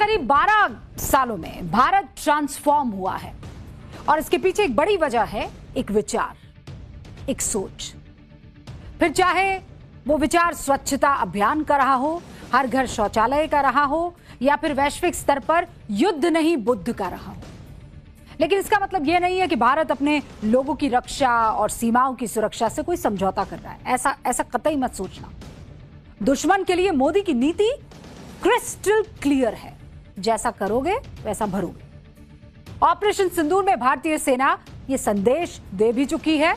करीब 12 सालों में भारत ट्रांसफॉर्म हुआ है और इसके पीछे एक बड़ी वजह है एक विचार, एक सोच। फिर चाहे वो विचार स्वच्छता अभियान का रहा हो, हर घर शौचालय का रहा हो, या फिर वैश्विक स्तर पर युद्ध नहीं बुद्ध का रहा हो। लेकिन इसका मतलब यह नहीं है कि भारत अपने लोगों की रक्षा और सीमाओं की सुरक्षा से कोई समझौता कर रहा है। ऐसा कतई मत सोचना। दुश्मन के लिए मोदी की नीति क्रिस्टल क्लियर है, जैसा करोगे वैसा भरोगे। ऑपरेशन सिंदूर में भारतीय सेना ये संदेश दे भी चुकी है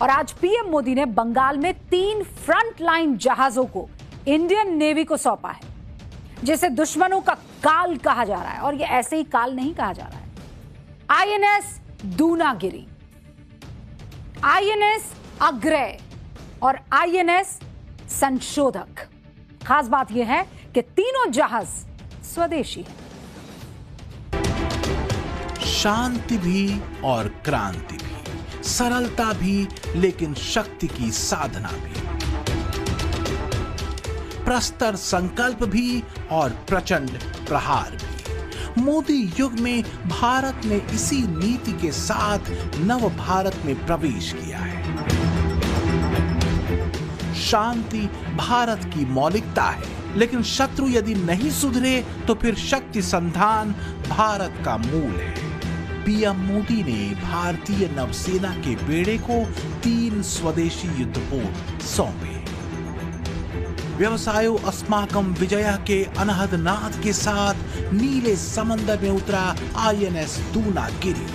और आज पीएम मोदी ने बंगाल में 3 फ्रंटलाइन जहाजों को इंडियन नेवी को सौंपा है, जिसे दुश्मनों का काल कहा जा रहा है। और ये ऐसे ही काल नहीं कहा जा रहा है। आईएनएस दूनागिरी, आईएनएस अग्रय और आईएनएस संशोधक। खास बात यह है कि तीनों जहाज स्वदेशी हैं। शांति भी और क्रांति भी, सरलता भी लेकिन शक्ति की साधना भी, प्रस्तर संकल्प भी और प्रचंड प्रहार भी। मोदी युग में भारत ने इसी नीति के साथ नव भारत में प्रवेश किया है। शांति भारत की मौलिकता है, लेकिन शत्रु यदि नहीं सुधरे तो फिर शक्ति संधान भारत का मूल है। पीएम मोदी ने भारतीय नौसेना के बेड़े को 3 स्वदेशी युद्धपोत सौंपे। व्यवसायो अस्माकं विजया के अनहद नाद के साथ नीले समंदर में उतरा आईएनएस दूनागिरी।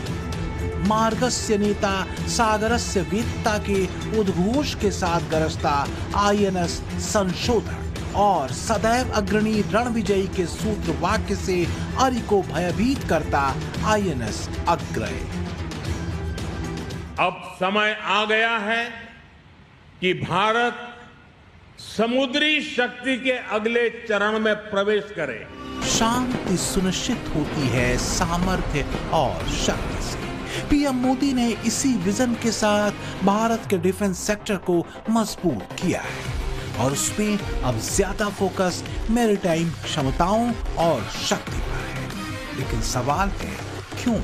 मार्गस्य नेता सागरस्य वेत्ता के उद्घोष के साथ गरजता आईएनएस संशोधक और सदैव अग्रणी रणविजयी के सूत्र वाक्य से अरि को भयभीत करता आईएनएस अग्रय। अब समय आ गया है कि भारत समुद्री शक्ति के अगले चरण में प्रवेश करे। शांति सुनिश्चित होती है सामर्थ्य और शक्ति से। पीएम मोदी ने इसी विजन के साथ भारत के डिफेंस सेक्टर को मजबूत किया है और उसमें अब ज्यादा फोकस मैरीटाइम क्षमताओं और शक्ति पर है। लेकिन सवाल है क्यों?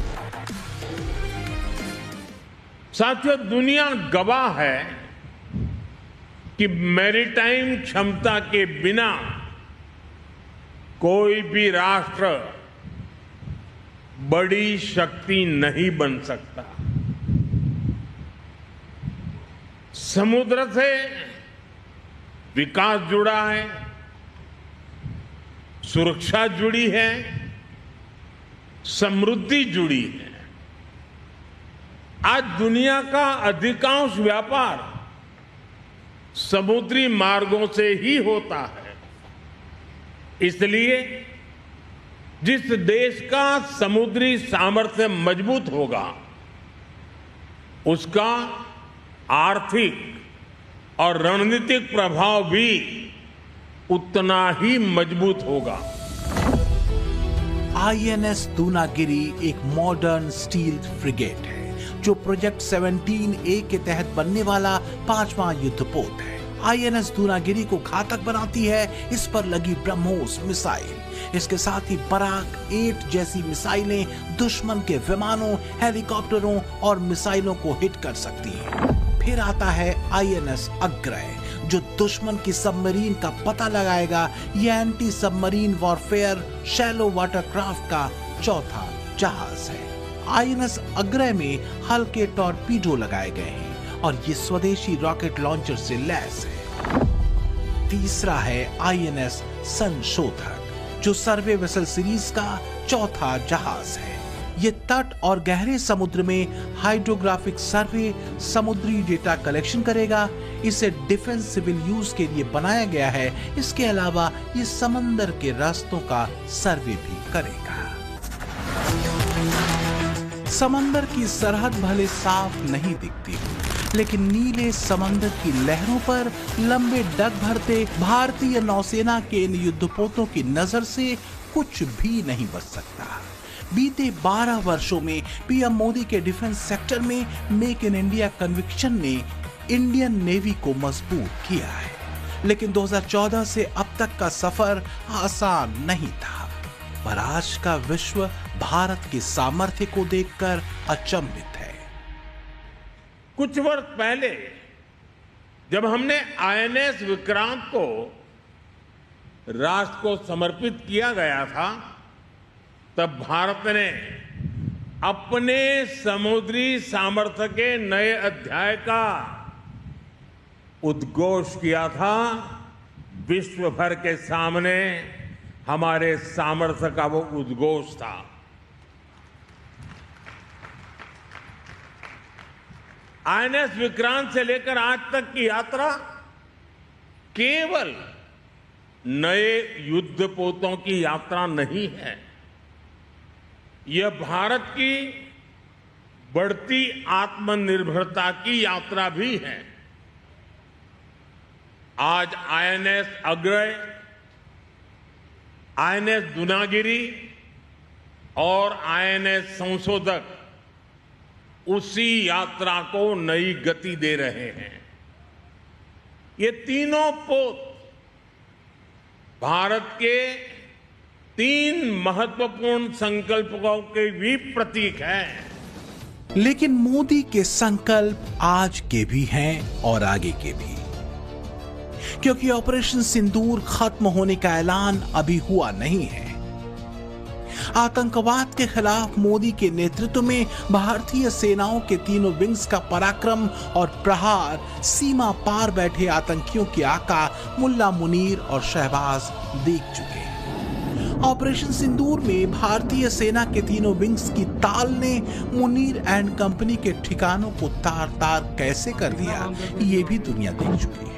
साथियों, दुनिया गवाह है कि मैरीटाइम क्षमता के बिना कोई भी राष्ट्र बड़ी शक्ति नहीं बन सकता। समुद्र से विकास जुड़ा है, सुरक्षा जुड़ी है, समृद्धि जुड़ी है। आज दुनिया का अधिकांश व्यापार समुद्री मार्गों से ही होता है। इसलिए जिस देश का समुद्री सामर्थ्य मजबूत होगा, उसका आर्थिक और रणनीतिक प्रभाव भी उतना ही मजबूत होगा। आईएनएस दूनागिरी एक मॉडर्न स्टील फ्रिगेट है जो प्रोजेक्ट 17A के तहत बनने वाला 5वां युद्धपोत है। आईएनएस दूनागिरी को घातक बनाती है इस पर लगी ब्रह्मोस मिसाइल। इसके साथ ही बराक 8 जैसी मिसाइलें दुश्मन के विमानों, हेलीकॉप्टरों और मिसाइलों को हिट कर सकती हैं। फिर आता है आईएनएस अग्रय जो दुश्मन की सबमरीन का पता लगाएगा। यह anti submarine warfare shallow watercraft का चौथा जहाज है। आईएनएस अग्रय में हल्के टॉर्पीडो लगाए गए हैं और ये स्वदेशी रॉकेट लॉन्चर से लैस है। तीसरा है आईएनएस संशोधक जो सर्वे वेसल सीरीज का चौथा जहाज है। ये तट और गहरे समुद्र में हाइड्रोग्राफिक सर्वे, समुद्री डेटा कलेक्शन करेगा। इसे डिफेंस सिविल यूज के लिए बनाया गया है। इसके अलावा ये समंदर के रास्तों का सर्वे भी करेगा। समंदर की सरहद भले साफ नहीं दिखती, लेकिन नीले समंदर की लहरों पर लंबे डग भरते भारतीय नौसेना के इन युद्धपोतों की नजर से कुछ भी नहीं बच सकता। बीते 12 वर्षों में पीएम मोदी के डिफेंस सेक्टर में मेक इन इंडिया कन्विक्शन ने इंडियन नेवी को मजबूत किया है। लेकिन 2014 से अब तक का सफर आसान नहीं था। पर आज का विश्व भारत के सामर्थ्य को देखकर अचंभित है। कुछ वर्ष पहले जब हमने आईएनएस विक्रांत को राष्ट्र को समर्पित किया गया था, तब भारत ने अपने समुद्री सामर्थ्य के नए अध्याय का उद्घोष किया था। विश्व भर के सामने हमारे सामर्थ्य का वो उद्घोष था। आईएनएस विक्रांत से लेकर आज तक की यात्रा केवल नए युद्धपोतों की यात्रा नहीं है, यह भारत की बढ़ती आत्मनिर्भरता की यात्रा भी है। आज आईएनएस अग्रय, आईएनएस दूनागिरी और आईएनएस संशोधक उसी यात्रा को नई गति दे रहे हैं। ये तीनों पोत भारत के 3 महत्वपूर्ण संकल्पों के भी प्रतीक हैं। लेकिन मोदी के संकल्प आज के भी हैं और आगे के भी, क्योंकि ऑपरेशन सिंदूर खत्म होने का ऐलान अभी हुआ नहीं है। आतंकवाद के खिलाफ मोदी के नेतृत्व में भारतीय सेनाओं के तीनों विंग्स का पराक्रम और प्रहार सीमा पार बैठे आतंकियों के आका मुल्ला मुनीर और शहबाज देख चुके हैं। ऑपरेशन सिंदूर में भारतीय सेना के तीनों विंग्स की ताल ने मुनीर एंड कंपनी के ठिकानों को तार तार कैसे कर दिया, ये भी दुनिया देख चुकी है।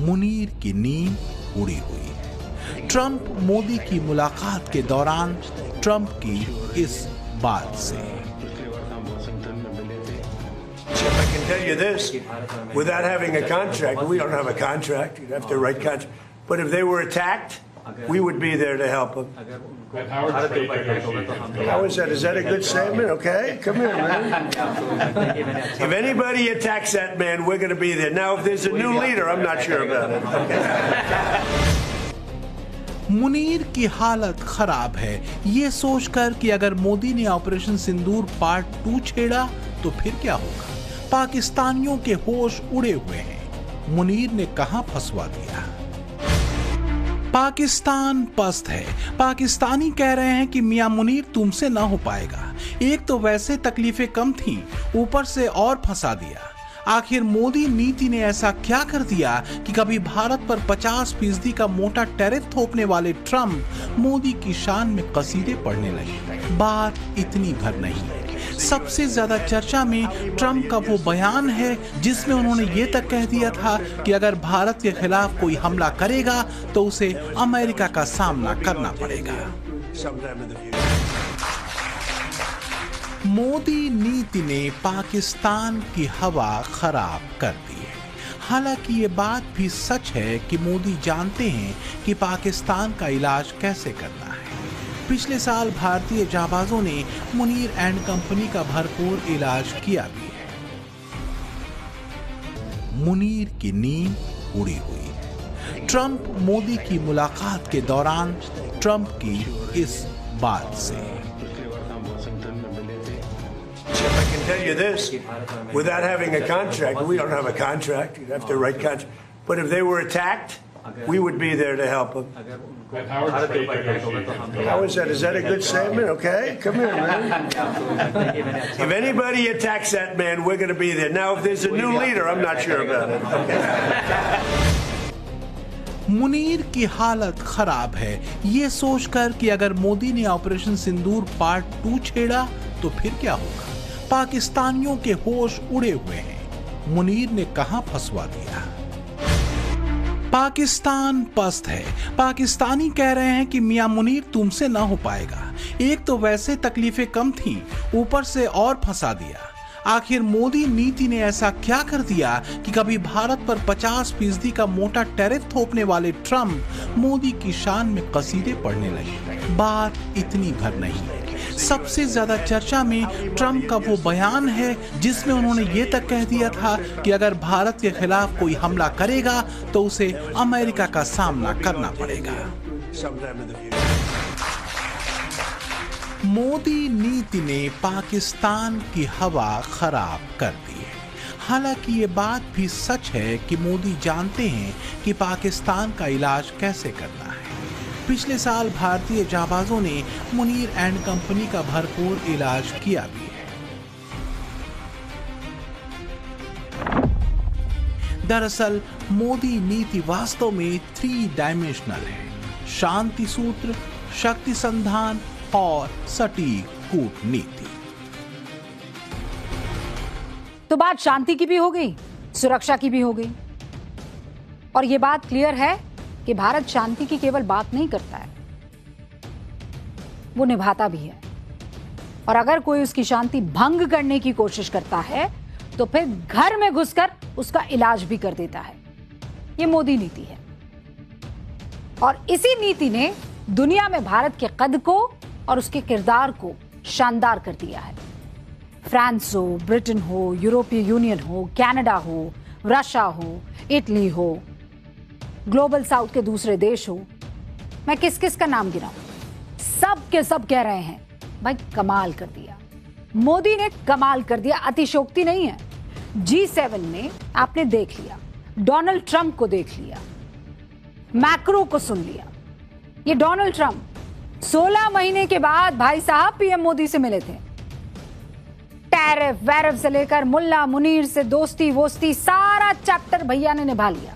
मुनीर की नींद उड़ी हुई है। ट्रंप मोदी की मुलाकात के दौरान ट्रंप की इस बात से, I can tell you this, without having a contract, we don't have a contract, you'd have to write contract, but if they were attacked, we would be there to help them. How is that? Is that a good statement? Okay, come here, man. If anybody attacks that man, we're going to be there. Now, if there's a new leader, I'm not sure about it. Okay. Munir की हालत खराब है ये सोचकर कि अगर मोदी ने operation सिंदूर part 2 छेड़ा तो फिर क्या होगा। पाकिस्तानियों के होश उड़े हुए हैं। मुनीर ने कहां फंसवा दिया। पाकिस्तान पस्त है। पाकिस्तानी कह रहे हैं कि मियां मुनीर तुमसे ना हो पाएगा। एक तो वैसे तकलीफें कम थी, ऊपर से और फंसा दिया। आखिर मोदी नीति ने ऐसा क्या कर दिया कि कभी भारत पर 50% का मोटा टैरिफ थोपने वाले ट्रंप मोदी की शान में कसीदे पढ़ने लगे। बात इतनी भर नहीं है। सबसे ज्यादा चर्चा में ट्रंप का वो बयान है जिसमें उन्होंने ये तक कह दिया था कि अगर भारत के खिलाफ कोई हमला करेगा तो उसे अमेरिका का सामना करना पड़ेगा। मोदी नीति ने पाकिस्तान की हवा खराब कर दी है। हालांकि ये बात भी सच है कि मोदी जानते हैं कि पाकिस्तान का इलाज कैसे करना है। पिछले साल भारतीय जाबाजों ने मुनीर एंड कंपनी का भरपूर इलाज किया भी है। मुनीर की नींद उड़ी हुई है। ट्रंप मोदी की मुलाकात के दौरान ट्रंप की इस बात से, I can tell you this, without having a contract, we don't have a contract, you'd have to write contract, but if they were attacked, we would be there to help them. How is that? Is that a good statement? Okay, come here, man. If anybody attacks that man, we're going to be there. Now, if there's a new leader, I'm not sure about it. Okay. Munir की हालत खराब है ये सोचकर कि अगर मोदी ने operation सिंदूर part 2 छेड़ा तो फिर क्या होगा। पाकिस्तानियों के होश उड़े हुए हैं। मुनीर ने कहां फंसवा दिया। पाकिस्तान पस्त है। पाकिस्तानी कह रहे हैं कि मियां मुनीर तुमसे ना हो पाएगा। एक तो वैसे तकलीफें कम थी, ऊपर से और फंसा दिया। आखिर मोदी नीति ने ऐसा क्या कर दिया कि कभी भारत पर 50% का मोटा टैरिफ थोपने वाले ट्रंप मोदी की शान में कसीदे पढ़ने लगे। बात इतनी भर नहीं है। सबसे ज्यादा चर्चा में ट्रंप का वो बयान है जिसमें उन्होंने ये तक कह दिया था कि अगर भारत के खिलाफ कोई हमला करेगा तो उसे अमेरिका का सामना करना पड़ेगा। मोदी नीति ने पाकिस्तान की हवा खराब कर दी है। हालांकि ये बात भी सच है कि मोदी जानते हैं कि पाकिस्तान का इलाज कैसे करना है। पिछले साल भारतीय जाबाजों ने मुनीर एंड कंपनी का भरपूर इलाज किया भी है। दरअसल मोदी नीति वास्तव में 3 डायमेंशनल है: शांति सूत्र, शक्ति संधान और सटीक कूटनीति। तो बात शांति की भी हो गई, सुरक्षा की भी हो गई, और यह बात क्लियर है कि भारत शांति की केवल बात नहीं करता है, वो निभाता भी है। और अगर कोई उसकी शांति भंग करने की कोशिश करता है तो फिर घर में घुसकर उसका इलाज भी कर देता है। ये मोदी नीति है, और इसी नीति ने दुनिया में भारत के कद को और उसके किरदार को शानदार कर दिया है। फ्रांस हो, ब्रिटेन हो, यूरोपीय यूनियन हो, कनाडा हो, रशिया हो, इटली हो, ग्लोबल साउथ के दूसरे देश हो, मैं किस किस का नाम गिनाऊं, सब के सब कह रहे हैं भाई कमाल कर दिया, मोदी ने कमाल कर दिया। अतिशयोक्ति नहीं है। G7 में आपने देख लिया, डोनाल्ड ट्रंप को देख लिया, मैक्रो को सुन लिया। ये डोनाल्ड ट्रंप 16 महीने के बाद भाई साहब पीएम मोदी से मिले थे। टैरिफ वैरिफ से लेकर मुल्ला मुनीर से दोस्ती वोस्ती सारा चैप्टर भैया ने निभा लिया।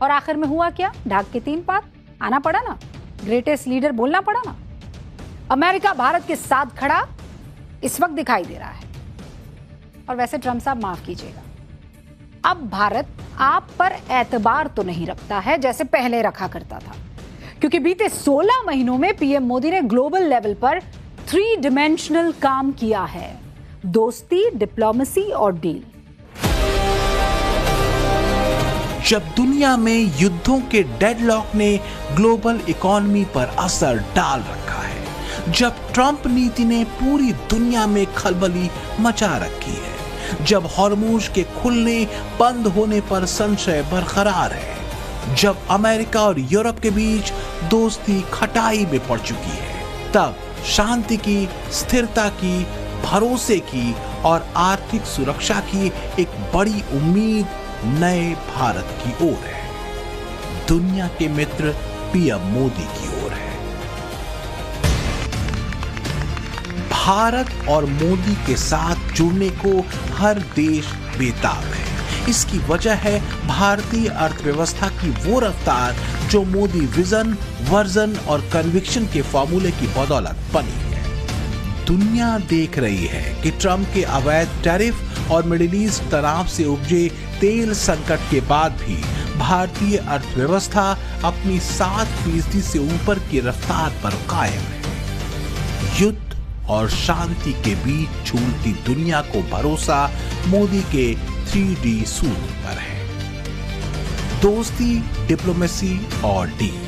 और आखिर में हुआ क्या? ढाक के 3 पात आना पड़ा ना, ग्रेटेस्ट लीडर बोलना पड़ा ना। अमेरिका भारत के साथ खड़ा इस वक्त दिखाई दे रहा है। और वैसे ट्रंप साहब माफ कीजिएगा, अब भारत आप पर एतबार तो नहीं रखता है जैसे पहले रखा करता था, क्योंकि बीते 16 महीनों में पीएम मोदी ने ग्लोबल लेवल पर 3 डायमेंशनल काम किया है: दोस्ती, डिप्लोमेसी और डील। जब दुनिया में युद्धों के डेडलॉक ने ग्लोबल इकोनॉमी पर असर डाल रखा है, जब ट्रंप नीति ने पूरी दुनिया में खलबली मचा रखी है, जब हॉर्मुज के खुलने बंद होने पर संशय बरकरार है, जब अमेरिका और यूरोप के बीच दोस्ती खटाई में पड़ चुकी है, तब शांति की, स्थिरता की, भरोसे की और आर्थिक सुरक्षा की एक बड़ी उम्मीद नए भारत की ओर है। दुनिया के मित्र पीएम मोदी की ओर है। भारत और मोदी के साथ जुड़ने को हर देश बेताब है। इसकी वजह है भारतीय अर्थव्यवस्था की वो रफ्तार जो मोदी विजन, वर्जन और कन्विक्शन के फॉर्मूले की बदौलत बनी है। दुनिया देख रही है कि ट्रंप के अवैध टैरिफ और मिडिल ईस्ट तनाव से उपजे तेल संकट के बाद भी भारतीय अर्थव्यवस्था अपनी 7% से ऊपर की रफ्तार पर कायम है। युद्ध और शांति के बीच झूलती दुनिया को भरोसा मोदी के 3D सूत्र पर है: दोस्ती, डिप्लोमेसी और डील।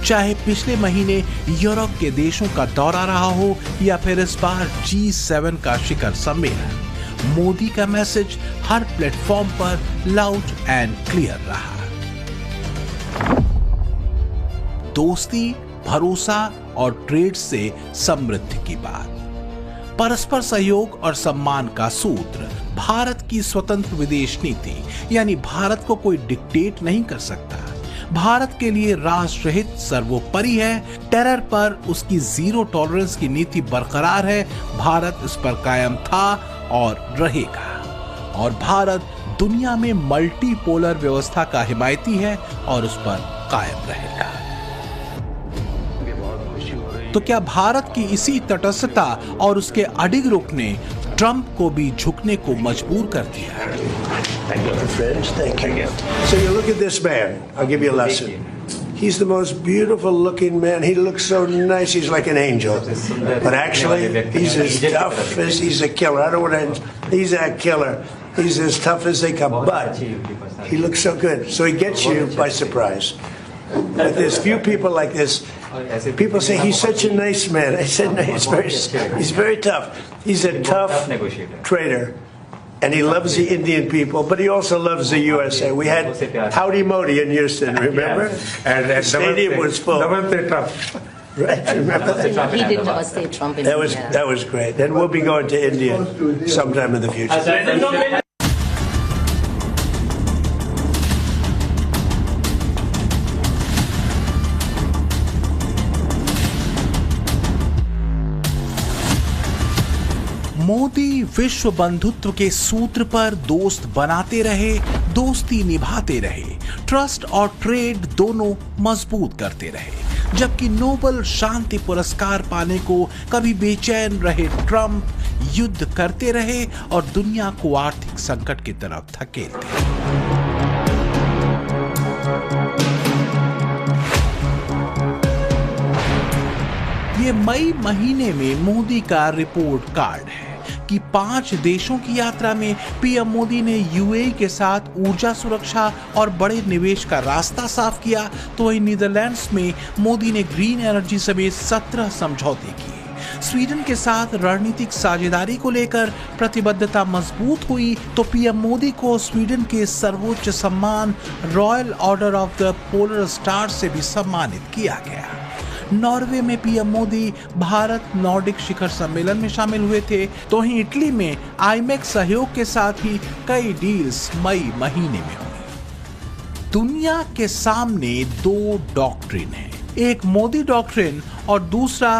चाहे पिछले महीने यूरोप के देशों का दौरा रहा हो या फिर इस बार G7 का शिखर सम्मेलन, मोदी का मैसेज हर प्लेटफॉर्म पर लाउड एंड क्लियर रहा। दोस्ती, भरोसा और ट्रेड से समृद्धि की बात, परस्पर सहयोग और सम्मान का सूत्र, भारत की स्वतंत्र विदेश नीति, यानी भारत को कोई डिक्टेट नहीं कर सकता। भारत के लिए राष्ट्रहित सर्वोपरि है। टेरर पर उसकी जीरो टॉलरेंस की नीति बरकरार है। भारत इस पर कायम था और रहेगा। और भारत दुनिया में मल्टीपोलर व्यवस्था का हिमायती है और उस पर कायम रहेगा। तो क्या भारत की इसी तटस्थता और उसके अडिग रुख ने ट्रंप को भी झुकने को मजबूर कर दिया? Thank you, friends. Thank you. So you look at this man. I'll give you a lesson. He's the most beautiful looking man. He looks so nice. He's like an angel. But actually, he's as tough as he's a killer. I don't want to. He's a killer. He's as tough as they come. But he looks so good. So he gets you by surprise. But there's few people like this. People say he's such a nice man. I said no, he's very tough. He's a tough trader. And he loves the Indian people, but he also loves the USA. We had Howdy Modi in Houston, remember? And the stadium was full. Right, remember that? He did stay Trump in India. That was great. And we'll be going to India sometime in the future. Modi विश्व बंधुत्व के सूत्र पर दोस्त बनाते रहे, दोस्ती निभाते रहे, ट्रस्ट और ट्रेड दोनों मजबूत करते रहे, जबकि नोबेल शांति पुरस्कार पाने को कभी बेचैन रहे ट्रंप युद्ध करते रहे और दुनिया को आर्थिक संकट की तरफ धकेलते। ये मई महीने में मोदी का रिपोर्ट कार्ड है कि 5 देशों की यात्रा में पीएम मोदी ने यूएई के साथ ऊर्जा सुरक्षा और बड़े निवेश का रास्ता साफ किया, तो वहीं नीदरलैंड्स में मोदी ने ग्रीन एनर्जी समेत 17 समझौते किए। स्वीडन के साथ रणनीतिक साझेदारी को लेकर प्रतिबद्धता मजबूत हुई, तो पीएम मोदी को स्वीडन के सर्वोच्च सम्मान royal order of the polar star से भी सम्मानित किया गया। नॉर्वे में पीएम मोदी भारत नॉर्डिक शिखर सम्मेलन में शामिल हुए थे, तो वहीं इटली में आईमेक सहयोग के साथ ही कई डील्स मई महीने में हुई। दुनिया के सामने 2 डॉक्ट्रिन है, एक मोदी डॉक्ट्रिन और दूसरा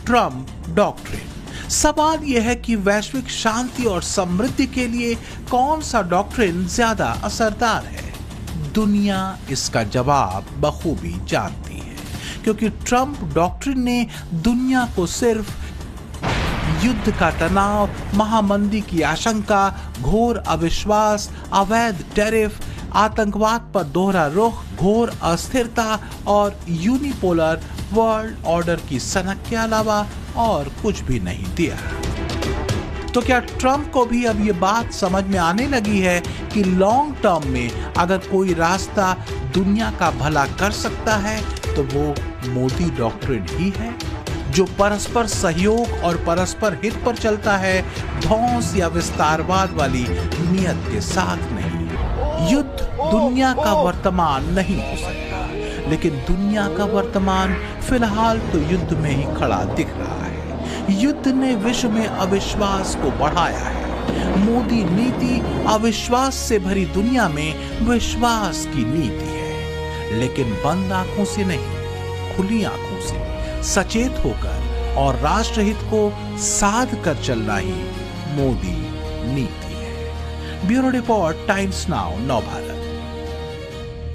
ट्रंप डॉक्ट्रिन। सवाल यह है कि वैश्विक शांति और समृद्धि के लिए कौन सा डॉक्ट्रिन ज्यादा असरदार है? दुनिया इसका जवाब बखूबी जानती है, क्योंकि ट्रंप डॉक्ट्रिन ने दुनिया को सिर्फ युद्ध का तनाव, महामंदी की आशंका, घोर अविश्वास, अवैध टैरिफ, आतंकवाद पर दोहरा रुख, घोर अस्थिरता और यूनिपोलर वर्ल्ड ऑर्डर की सनक के अलावा और कुछ भी नहीं दिया। तो क्या ट्रंप को भी अब ये बात समझ में आने लगी है कि लॉन्ग टर्म में अगर कोई रास्ता दुनिया का भला कर सकता है तो वो मोदी डॉक्ट्रिन ही है, जो परस्पर सहयोग और परस्पर हित पर चलता है, ध्वंस या विस्तारवाद वाली नियत के साथ नहीं। युद्ध दुनिया का वर्तमान नहीं हो सकता, लेकिन दुनिया का वर्तमान फिलहाल तो युद्ध में ही खड़ा दिख रहा है। युद्ध ने विश्व में अविश्वास को बढ़ाया है। मोदी नीति अविश्वास से भरी दुनिया में विश्वास की नीति है, लेकिन बंद आंखों से नहीं, खुली आंखों से सचेत होकर और राष्ट्रहित को साध कर चलना ही मोदी नीति है। ब्यूरो रिपोर्ट, टाइम्स नाउ, नव भारत।